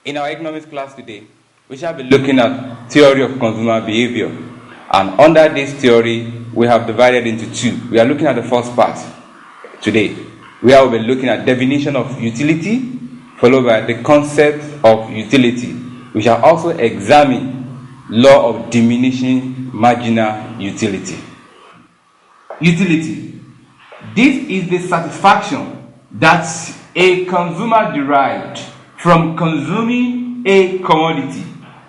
In our economics class today, we shall be looking at theory of consumer behavior. And under this theory, we have divided into two. We are looking at the first part today. We will be looking at definition of utility, followed by the concept of utility. We shall also examine law of diminishing marginal utility. Utility. This is the satisfaction that a consumer derived from consuming a commodity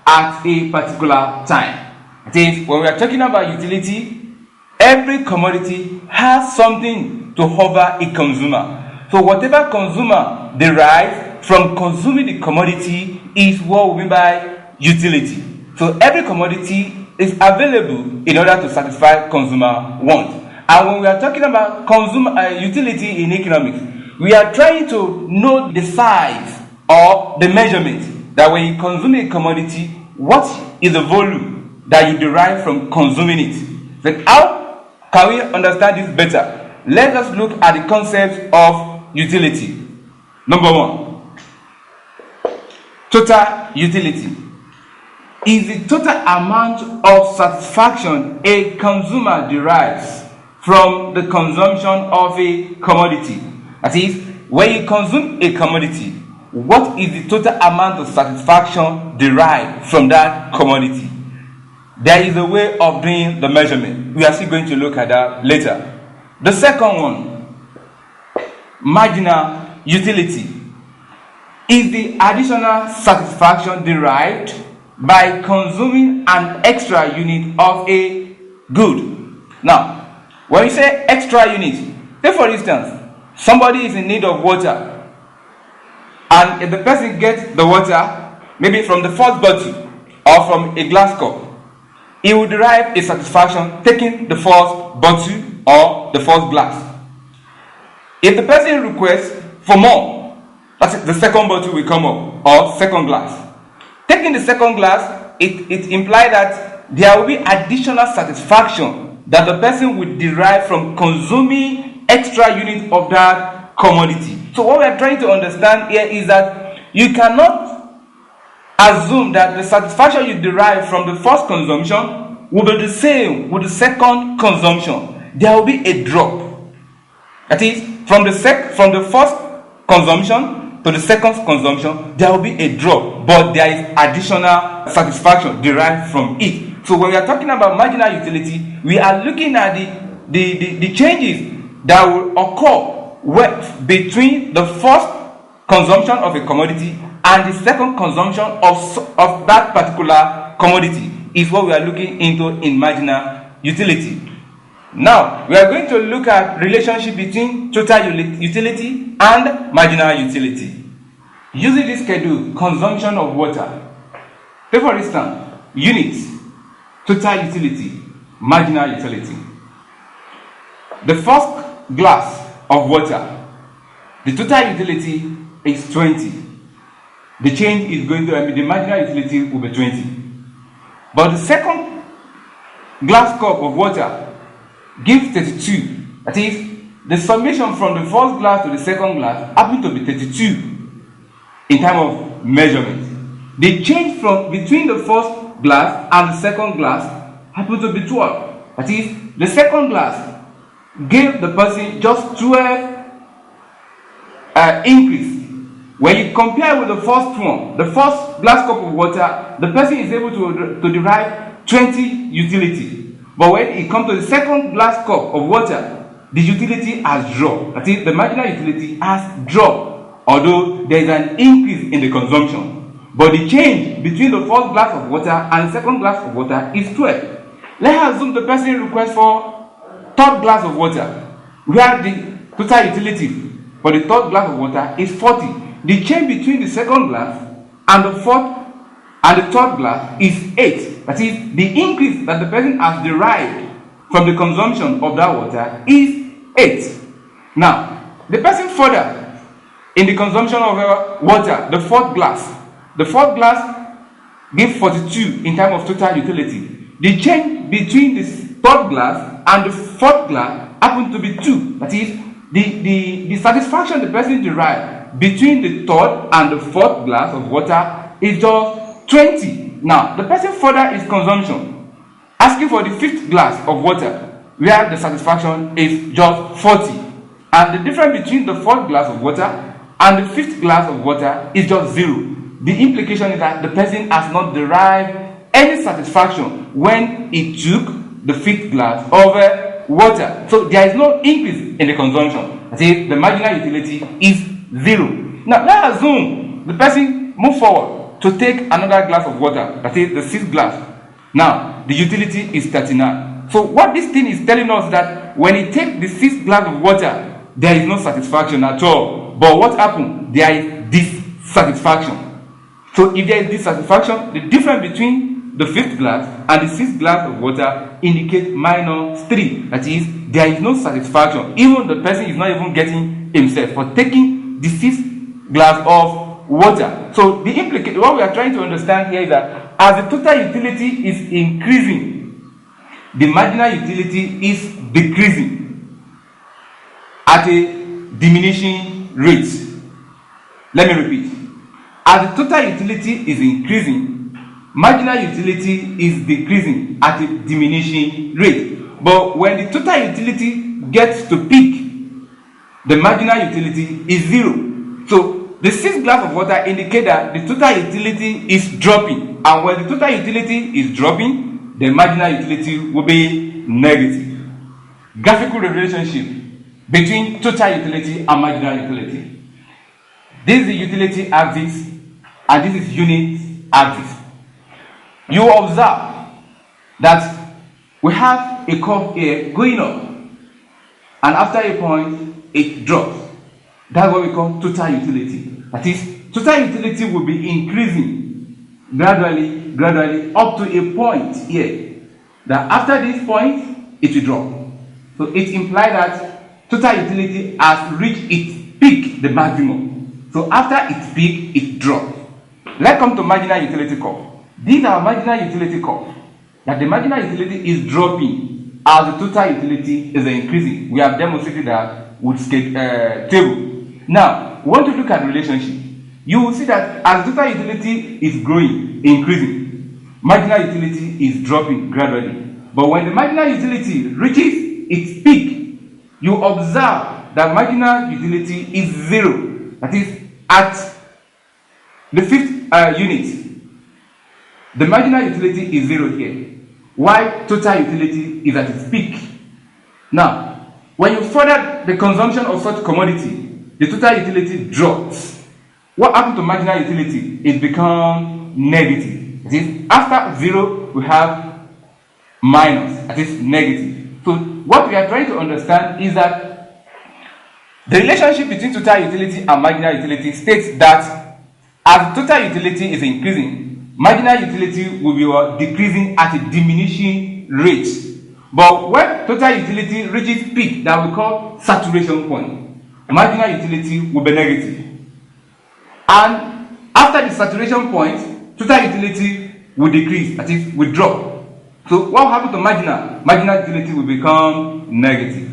at a particular time. That is, when we are talking about utility, every commodity has something to offer a consumer. So whatever consumer derives from consuming the commodity is what we mean by utility. So every commodity is available in order to satisfy consumer wants. And when we are talking about consumer utility in economics, we are trying to know the size or the measurement that when you consume a commodity, what is the volume that you derive from consuming it. Then how can we understand this better? Let us look at the concept of utility. Number one, total utility is the total amount of satisfaction a consumer derives from the consumption of a commodity. That is, when you consume a commodity, what is the total amount of satisfaction derived from that commodity? There is a way of doing the measurement. We are still going to look at that later. The second one, marginal utility, is the additional satisfaction derived by consuming an extra unit of a good. Now, when you say extra unit, take for instance, somebody is in need of water, and if the person gets the water, maybe from the first bottle or from a glass cup, he will derive a satisfaction taking the first bottle or the first glass. If the person requests for more, that's the second bottle will come up, or second glass. Taking the second glass, it implies that there will be additional satisfaction that the person will derive from consuming extra unit of that commodity. So what we are trying to understand here is that you cannot assume that the satisfaction you derive from the first consumption will be the same with the second consumption. There will be a drop. That is, from the first consumption to the second consumption, there will be a drop, but there is additional satisfaction derived from it. So when we are talking about marginal utility, we are looking at the changes that will occur between the first consumption of a commodity and the second consumption of that particular commodity is what we are looking into in marginal utility. Now, we are going to look at relationship between total utility and marginal utility. Using this schedule, consumption of water. Take for instance, units, total utility, marginal utility. The first glass of water, the total utility is 20. The change is going to the marginal utility will be 20. But the second glass cup of water gives 32. That is, the summation from the first glass to the second glass happens to be 32 in terms of measurement. The change from between the first glass and the second glass happens to be 12. That is, the second glass gave the person just 12 increase. When you compare with the first one, the first glass cup of water, the person is able to derive 20 utility. But when it comes to the second glass cup of water, the utility has dropped. That is, the marginal utility has dropped, although there is an increase in the consumption. But the change between the first glass of water and the second glass of water is 12. Let's assume the person requests for third glass of water, where the total utility for the third glass of water is 40. The change between the second glass and the fourth and the third glass is 8. That is, the increase that the person has derived from the consumption of that water is 8. Now, the person further in the consumption of water, the fourth glass gives 42 in terms of total utility. The change between the third glass and the fourth glass happens to be 2. That is, the satisfaction the person derived between the third and the fourth glass of water is just 20. Now, the person further his consumption, asking for the 5th glass of water, where the satisfaction is just 40. And the difference between the 4th glass of water and the 5th glass of water is just 0. The implication is that the person has not derived any satisfaction when he took the 5th glass of water. So there is no increase in the consumption. That is, the marginal utility is 0. Now, let's assume the person move forward to take another glass of water, that is the 6th glass. Now, the utility is 39. So what this thing is telling us that when he takes the 6th glass of water, there is no satisfaction at all. But what happened? There is dissatisfaction. So if there is dissatisfaction, the difference between the 5th glass and the 6th glass of water indicates -3. That is, there is no satisfaction. Even the person is not even getting himself for taking the 6th glass of water. So the implication, what we are trying to understand here is that as the total utility is increasing, the marginal utility is decreasing at a diminishing rate. Let me repeat. As the total utility is increasing, marginal utility is decreasing at a diminishing rate. But when the total utility gets to peak, the marginal utility is 0. So the 6th glass of water indicates that the total utility is dropping. And when the total utility is dropping, the marginal utility will be negative. Graphical relationship between total utility and marginal utility. This is the utility axis and this is unit axis. You observe that we have a curve here going up, and after a point it drops. That's what we call total utility. That is, total utility will be increasing gradually up to a point here. That after this point it will drop. So it implies that total utility has reached its peak, the maximum. So after its peak, it drops. Let's come to marginal utility curve. These are marginal utility curve. That the marginal utility is dropping as the total utility is increasing. We have demonstrated that with table. Now, we want to look at relationship. You will see that as total utility is growing, increasing, marginal utility is dropping gradually. But when the marginal utility reaches its peak, you observe that marginal utility is 0. That is, at the 5th unit, the marginal utility is 0 here, while total utility is at its peak. Now, when you further the consumption of such commodity, the total utility drops. What happens to marginal utility? It becomes negative. That is, after 0, we have minus, that is negative. So, what we are trying to understand is that the relationship between total utility and marginal utility states that as total utility is increasing, marginal utility will be decreasing at a diminishing rate. But when total utility reaches peak, that we call saturation point, marginal utility will be negative. And after the saturation point, total utility will decrease, that is, will drop. So what happens to marginal? Marginal utility will become negative.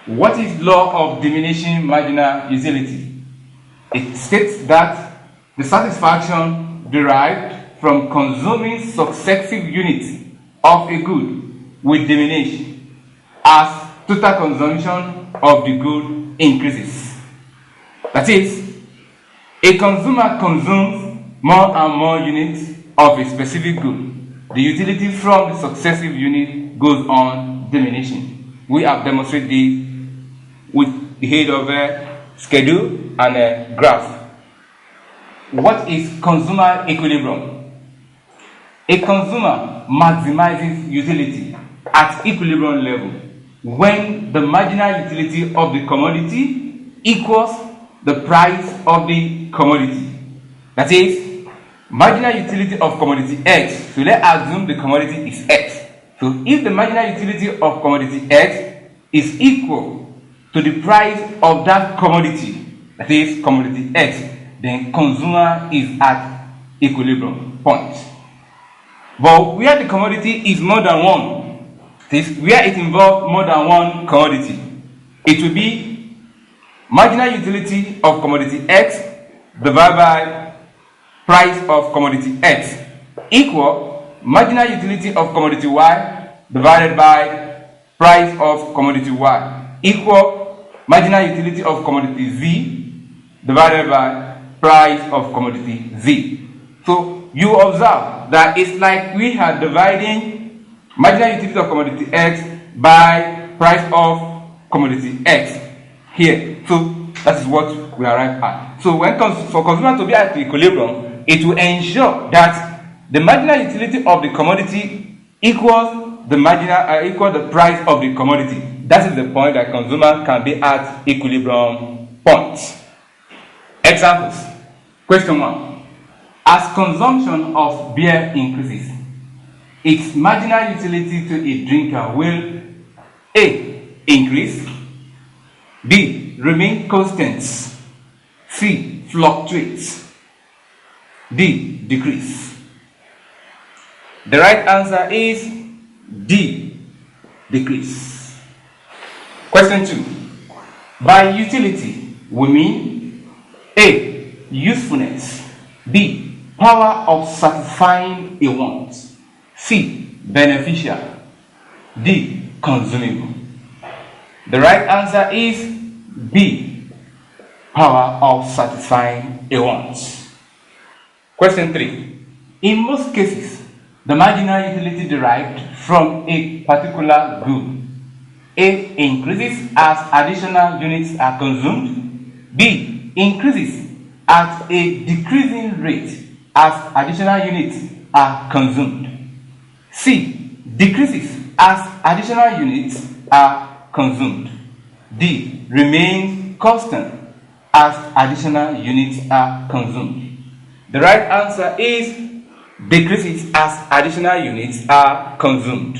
What is law of diminishing marginal utility? It states that the satisfaction derived from consuming successive units of a good will diminish as total consumption of the good increases. That is, a consumer consumes more and more units of a specific good. The utility from the successive unit goes on diminishing. We have demonstrated this with the aid of a schedule and a graph. What is consumer equilibrium? A consumer maximizes utility at equilibrium level when the marginal utility of the commodity equals the price of the commodity. That is, marginal utility of commodity X. So let's assume the commodity is X. So if the marginal utility of commodity X is equal to the price of that commodity, that is commodity X, then consumer is at equilibrium point. But where the commodity is more than one, that is where it involves more than one commodity, it will be marginal utility of commodity X divided by price of commodity X equal marginal utility of commodity Y divided by price of commodity Y equal marginal utility of commodity Z divided by price of commodity Z. So you observe that it's like we are dividing marginal utility of commodity X by price of commodity X here. So that is what we arrive at. So when for consumer to be at equilibrium, it will ensure that the marginal utility of the commodity equals the price of the commodity. That is the point that consumer can be at equilibrium point. Examples. Question 1. As consumption of beer increases, its marginal utility to a drinker will A. Increase, B. Remain constant, C. Fluctuate, D. Decrease. The right answer is D. Decrease. Question 2. By utility, we mean A. Usefulness, B. Power of satisfying a want, C. Beneficial, D. Consumable. The right answer is B. Power of satisfying a want. Question 3. In most cases, the marginal utility derived from a particular good A. Increases as additional units are consumed, B. Increases at a decreasing rate as additional units are consumed, C. Decreases as additional units are consumed, D. Remains constant as additional units are consumed. The right answer is decreases as additional units are consumed.